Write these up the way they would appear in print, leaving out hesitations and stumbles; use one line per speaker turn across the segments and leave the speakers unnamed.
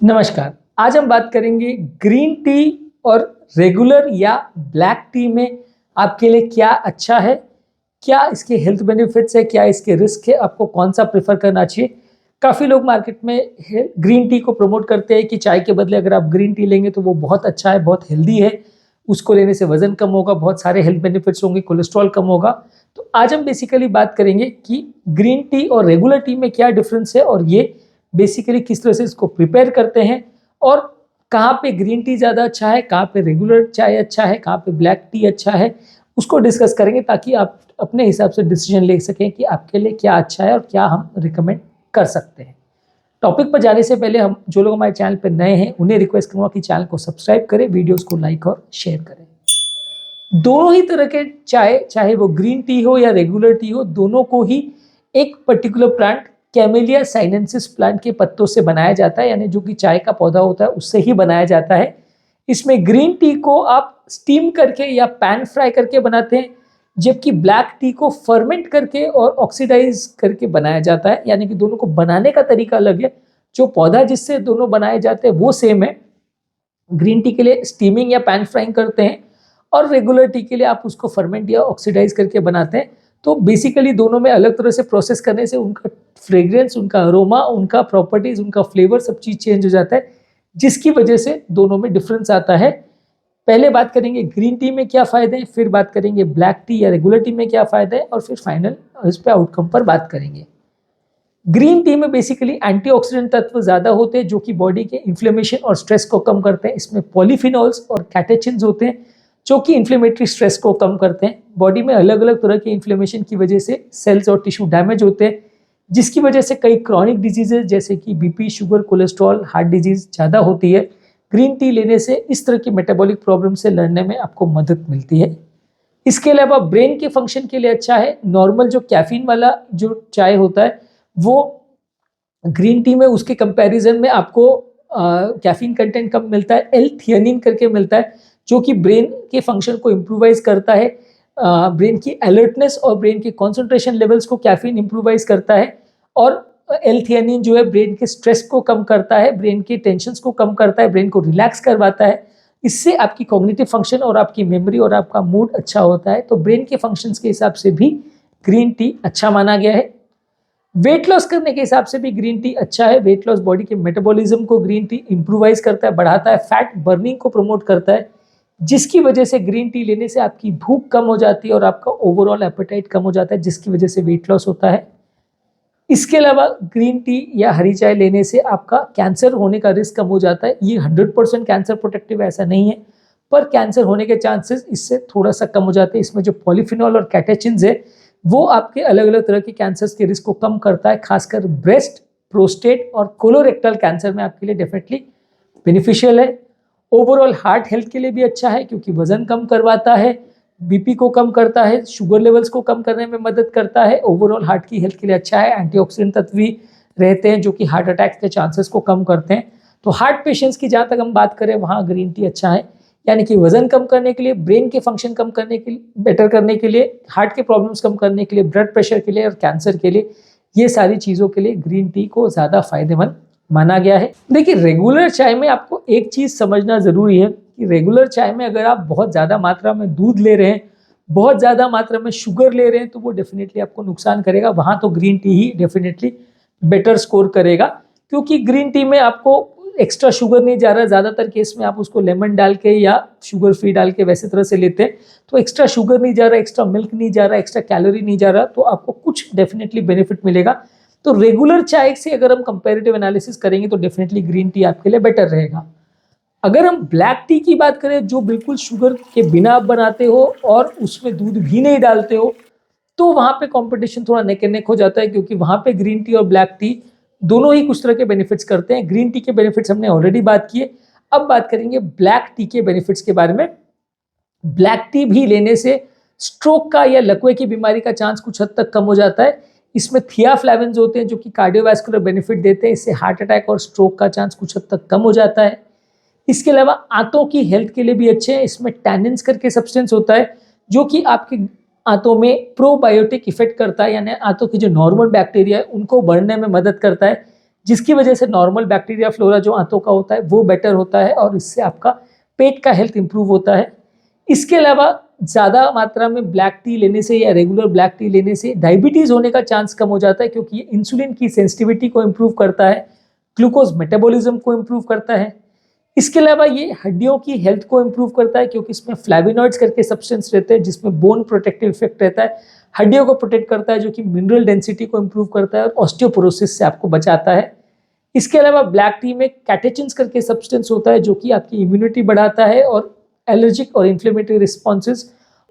नमस्कार। आज हम बात करेंगे ग्रीन टी और रेगुलर या ब्लैक टी में आपके लिए क्या अच्छा है, क्या इसके हेल्थ बेनिफिट्स है, क्या इसके रिस्क है, आपको कौन सा प्रेफर करना चाहिए। काफ़ी लोग मार्केट में ग्रीन टी को प्रमोट करते हैं कि चाय के बदले अगर आप ग्रीन टी लेंगे तो वो बहुत अच्छा है, बहुत हेल्दी है, उसको लेने से वजन कम होगा, बहुत सारे हेल्थ बेनिफिट्स होंगे, कोलेस्ट्रॉल कम होगा। तो आज हम बेसिकली बात करेंगे कि ग्रीन टी और रेगुलर टी में क्या डिफरेंस है और ये बेसिकली किस तरह से इसको प्रिपेयर करते हैं और कहाँ पे ग्रीन टी ज़्यादा अच्छा है, कहाँ पे रेगुलर चाय अच्छा है, कहाँ पे ब्लैक टी अच्छा है, उसको डिस्कस करेंगे ताकि आप अपने हिसाब से डिसीजन ले सकें कि आपके लिए क्या अच्छा है और क्या हम रिकमेंड कर सकते हैं। टॉपिक पर जाने से पहले हम जो लोग हमारे चैनल पर नए हैं उन्हें रिक्वेस्ट करूँगा कि चैनल को सब्सक्राइब करें, वीडियोज़ को लाइक और शेयर करें। दोनों ही तरह के चाय, चाहे वो ग्रीन टी हो या रेगुलर टी हो, दोनों को ही एक particular plant camellia sinensis plant के पत्तों से बनाया जाता है, यानी जो कि चाय का पौधा होता है उससे ही बनाया जाता है। इसमें ग्रीन टी को आप स्टीम करके या पैन फ्राई करके बनाते हैं, जबकि ब्लैक टी को फर्मेंट करके और ऑक्सीडाइज करके बनाया जाता है, यानी कि दोनों को बनाने का तरीका अलग है। जो पौधा जिससे दोनों बनाए जाते हैं वो सेम है। ग्रीन टी के लिए स्टीमिंग या पैन फ्राइंग करते हैं और रेगुलर टी के लिए आप उसको फर्मेंट या ऑक्सीडाइज करके बनाते हैं। तो बेसिकली दोनों में अलग तरह से प्रोसेस करने से उनका फ्रेग्रेंस, उनका अरोमा, उनका प्रॉपर्टीज, उनका फ्लेवर सब चीज़ चेंज हो जाता है, जिसकी वजह से दोनों में डिफरेंस आता है। पहले बात करेंगे ग्रीन टी में क्या फ़ायदे हैं, फिर बात करेंगे ब्लैक टी या रेगुलर टी में क्या फ़ायदे हैं और फिर फाइनल इस पर आउटकम पर बात करेंगे। ग्रीन टी में बेसिकली एंटीऑक्सीडेंट तत्व ज़्यादा होते हैं जो कि बॉडी के इन्फ्लेमेशन और स्ट्रेस को कम करते हैं। इसमें पॉलीफिनॉल्स और कैटेचिन्स होते हैं जो कि इन्फ्लेमेटरी स्ट्रेस को कम करते हैं। बॉडी में अलग अलग तरह के इन्फ्लेमेशन की वजह से सेल्स और टिश्यू डैमेज होते हैं, जिसकी वजह से कई क्रॉनिक डिजीजेज जैसे कि BP, sugar, cholesterol, heart disease ज़्यादा होती है। ग्रीन टी लेने से इस तरह की मेटाबॉलिक प्रॉब्लम से लड़ने में आपको मदद मिलती है। इसके अलावा ब्रेन के फंक्शन के लिए अच्छा है। नॉर्मल जो कैफीन वाला जो चाय होता है वो ग्रीन टी में उसके कंपैरिजन में आपको कैफीन कंटेंट कम मिलता है, एल थियानिन करके मिलता है जो कि ब्रेन के फंक्शन को इम्प्रूवाइज करता है, ब्रेन की अलर्टनेस और ब्रेन के कॉन्सेंट्रेशन लेवल्स को कैफीन इम्प्रूवाइज करता है। और एल थियानिन जो है ब्रेन के स्ट्रेस को कम करता है, ब्रेन के टेंशन को कम करता है, ब्रेन को रिलैक्स करवाता है। इससे आपकी कॉग्निटिव फंक्शन और आपकी मेमोरी और आपका मूड अच्छा होता है। तो ब्रेन के फंक्शंस के हिसाब से भी ग्रीन टी अच्छा माना गया है। वेट लॉस करने के हिसाब से भी ग्रीन टी अच्छा है। वेट लॉस, बॉडी के मेटाबॉलिज्म को ग्रीन टी इम्प्रूवाइज करता है, बढ़ाता है, फैट बर्निंग को प्रमोट करता है, जिसकी वजह से ग्रीन टी लेने से आपकी भूख कम हो जाती है और आपका ओवरऑल एपेटाइट कम हो जाता है, जिसकी वजह से वेट लॉस होता है। इसके अलावा ग्रीन टी या हरी चाय लेने से आपका कैंसर होने का रिस्क कम हो जाता है। ये 100% कैंसर प्रोटेक्टिव ऐसा नहीं है, पर कैंसर होने के चांसेस इससे थोड़ा सा कम हो जाते हैं। इसमें जो पॉलीफिनॉल और कैटेचिन्स है वो आपके अलग अलग तरह के कैंसर्स के रिस्क को कम करता है, खासकर ब्रेस्ट, प्रोस्टेट और कोलोरेक्टल कैंसर में आपके लिए डेफिनेटली बेनिफिशियल है। ओवरऑल हार्ट हेल्थ के लिए भी अच्छा है क्योंकि वजन कम करवाता है, बीपी को कम करता है, शुगर लेवल्स को कम करने में मदद करता है। ओवरऑल हार्ट की हेल्थ के लिए अच्छा है। एंटीऑक्सीडेंट तत्व भी रहते हैं जो कि हार्ट अटैक के चांसेस को कम करते हैं। तो हार्ट पेशेंट्स की जहाँ तक हम बात करें वहाँ ग्रीन टी अच्छा है, यानी कि वजन कम करने के लिए, ब्रेन के फंक्शन कम करने के लिए, बेटर करने के लिए, हार्ट के प्रॉब्लम्स कम करने के लिए, ब्लड प्रेशर के लिए और कैंसर के लिए, ये सारी चीज़ों के लिए ग्रीन टी को ज़्यादा फायदेमंद माना गया है। देखिए, रेगुलर चाय में आपको एक चीज़ समझना ज़रूरी है कि रेगुलर चाय में अगर आप बहुत ज़्यादा मात्रा में दूध ले रहे हैं, बहुत ज़्यादा मात्रा में शुगर ले रहे हैं, तो वो डेफिनेटली आपको नुकसान करेगा। वहाँ तो ग्रीन टी ही डेफिनेटली बेटर स्कोर करेगा, क्योंकि ग्रीन टी में आपको एक्स्ट्रा शुगर नहीं जा रहा। ज़्यादातर केस में आप उसको लेमन डाल के या शुगर फ्री डाल के वैसे तरह से लेते हैं, तो एक्स्ट्रा शुगर नहीं जा रहा, एक्स्ट्रा मिल्क नहीं जा रहा, एक्स्ट्रा कैलोरी नहीं जा रहा, तो आपको कुछ डेफिनेटली बेनिफिट मिलेगा। तो रेगुलर चाय से अगर हम कंपैरेटिव एनालिसिस करेंगे तो डेफिनेटली ग्रीन टी आपके लिए बेटर रहेगा। अगर हम ब्लैक टी की बात करें जो बिल्कुल शुगर के बिना आप बनाते हो और उसमें दूध भी नहीं डालते हो, तो वहाँ पे कंपटीशन थोड़ा नेक एंड नेक हो जाता है, क्योंकि वहाँ पे ग्रीन टी और ब्लैक टी दोनों ही कुछ तरह के बेनिफिट्स करते हैं। ग्रीन टी के बेनिफिट्स हमने ऑलरेडी बात किए, अब बात करेंगे ब्लैक टी के बेनिफिट्स के बारे में। ब्लैक टी भी लेने से स्ट्रोक का या लकवे की बीमारी का चांस कुछ हद तक कम हो जाता है। इसमें थियाफ्लेविन्स होते हैं जो कि कार्डियोवैस्कुलर बेनिफिट देते हैं, इससे हार्ट अटैक और स्ट्रोक का चांस कुछ हद तक कम हो जाता है। इसके अलावा आंतों की हेल्थ के लिए भी अच्छे हैं। इसमें टैनिन्स करके सब्सटेंस होता है जो कि आपके आंतों में प्रोबायोटिक इफेक्ट करता है, यानी आंतों की जो नॉर्मल बैक्टीरिया है उनको बढ़ने में मदद करता है, जिसकी वजह से नॉर्मल बैक्टीरिया फ्लोरा जो आंतों का होता है वो बेटर होता है और इससे आपका पेट का हेल्थ इंप्रूव होता है। इसके अलावा ज़्यादा मात्रा में ब्लैक टी लेने से या रेगुलर ब्लैक टी लेने से डायबिटीज़ होने का चांस कम हो जाता है, क्योंकि ये इंसुलिन की सेंसिटिविटी को इम्प्रूव करता है, ग्लूकोज मेटाबॉलिज्म को इम्प्रूव करता है। इसके अलावा ये हड्डियों की हेल्थ को इम्प्रूव करता है, क्योंकि इसमें फ्लैविनॉइड्स करके सब्सटेंस रहते हैं जिसमें बोन प्रोटेक्टिव इफेक्ट रहता है, हड्डियों को प्रोटेक्ट करता है, जो कि मिनरल डेंसिटी को इम्प्रूव करता है और ऑस्टियोपोरोसिस से आपको बचाता है। इसके अलावा ब्लैक टी में कैटेचिन्स करके सब्सटेंस होता है जो कि आपकी इम्यूनिटी बढ़ाता है और एलर्जिक और इन्फ्लेमेटरी रिस्पॉन्सेज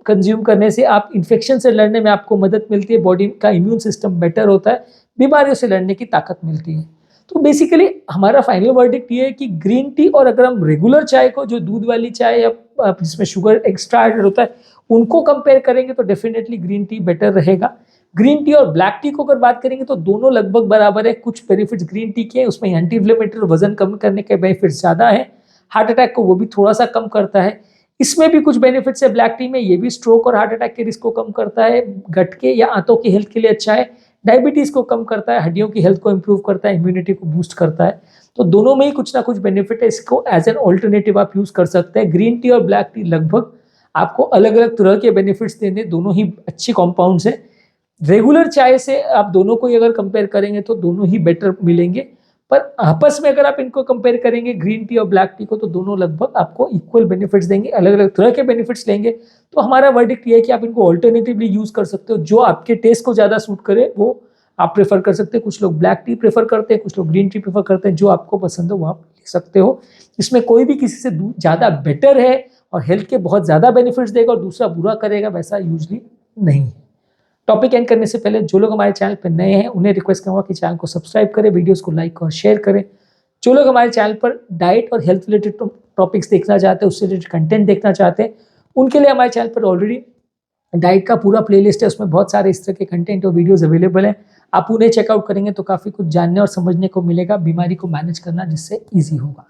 कंज्यूम करने से आप इन्फेक्शन से लड़ने में आपको मदद मिलती है, बॉडी का इम्यून सिस्टम बेटर होता है, बीमारियों से लड़ने की ताकत मिलती है। तो बेसिकली हमारा फाइनल वर्डिक्ट ये है कि ग्रीन टी और अगर हम रेगुलर चाय को, जो दूध वाली चाय या जिसमें शुगर एक्स्ट्रा एडेड होता है, उनको कंपेयर करेंगे तो डेफिनेटली ग्रीन टी बेटर रहेगा। ग्रीन टी और ब्लैक टी को अगर बात करेंगे तो दोनों लगभग बराबर है। कुछ बेनिफिट्स ग्रीन टी के हैं, उसमें एंटी इन्फ्लेमेटरी वजन कम करने के बेनिफिट्स ज़्यादा है, हार्ट अटैक को वो भी थोड़ा सा कम करता है। इसमें भी कुछ बेनिफिट्स है ब्लैक टी में, ये भी स्ट्रोक और हार्ट अटैक के रिस्क को कम करता है, गट के या आंतों की हेल्थ के लिए अच्छा है, डायबिटीज़ को कम करता है, हड्डियों की हेल्थ को इंप्रूव करता है, इम्यूनिटी को बूस्ट करता है। तो दोनों में ही कुछ ना कुछ बेनिफिट है, इसको एज एन ऑल्टरनेटिव आप यूज़ कर सकते हैं। ग्रीन टी और ब्लैक टी लगभग आपको अलग अलग तरह के बेनिफिट्स देंगे, दोनों ही अच्छी कॉम्पाउंड्स हैं। रेगुलर चाय से आप दोनों को ही अगर कंपेयर करेंगे तो दोनों ही बेटर मिलेंगे, पर आपस में अगर आप इनको कंपेयर करेंगे ग्रीन टी और ब्लैक टी को तो दोनों लगभग आपको इक्वल बेनिफिट्स देंगे, अलग अलग तरह के बेनिफिट्स लेंगे। तो हमारा वर्डिक्ट ये है कि आप इनको ऑल्टरनेटिवली यूज़ कर सकते हो, जो आपके टेस्ट को ज़्यादा सूट करे वो आप प्रेफर कर सकते हैं। कुछ लोग ब्लैक टी प्रेफर करते हैं, कुछ लोग ग्रीन टी प्रेफर करते हैं, जो आपको पसंद हो वो आप ले सकते हो। इसमें कोई भी किसी से ज़्यादा बेटर है और हेल्थ के बहुत ज़्यादा बेनिफिट्स देगा और दूसरा बुरा करेगा, वैसा यूजली नहीं है। टॉपिक एंड करने से पहले जो लोग हमारे चैनल पर नए हैं उन्हें रिक्वेस्ट करूँगा कि चैनल को सब्सक्राइब करें, वीडियोस को लाइक और शेयर करें। जो लोग हमारे चैनल पर डाइट और हेल्थ रिलेटेड टॉपिक्स देखना चाहते हैं, उससे रिलेटेड कंटेंट देखना चाहते हैं, उनके लिए हमारे चैनल पर ऑलरेडी डाइट का पूरा प्लेलिस्ट है, उसमें बहुत सारे इस तरह के कंटेंट और वीडियोस अवेलेबल हैं। आप उन्हें चेकआउट करेंगे तो काफ़ी कुछ जानने और समझने को मिलेगा, बीमारी को मैनेज करना जिससे ईजी होगा।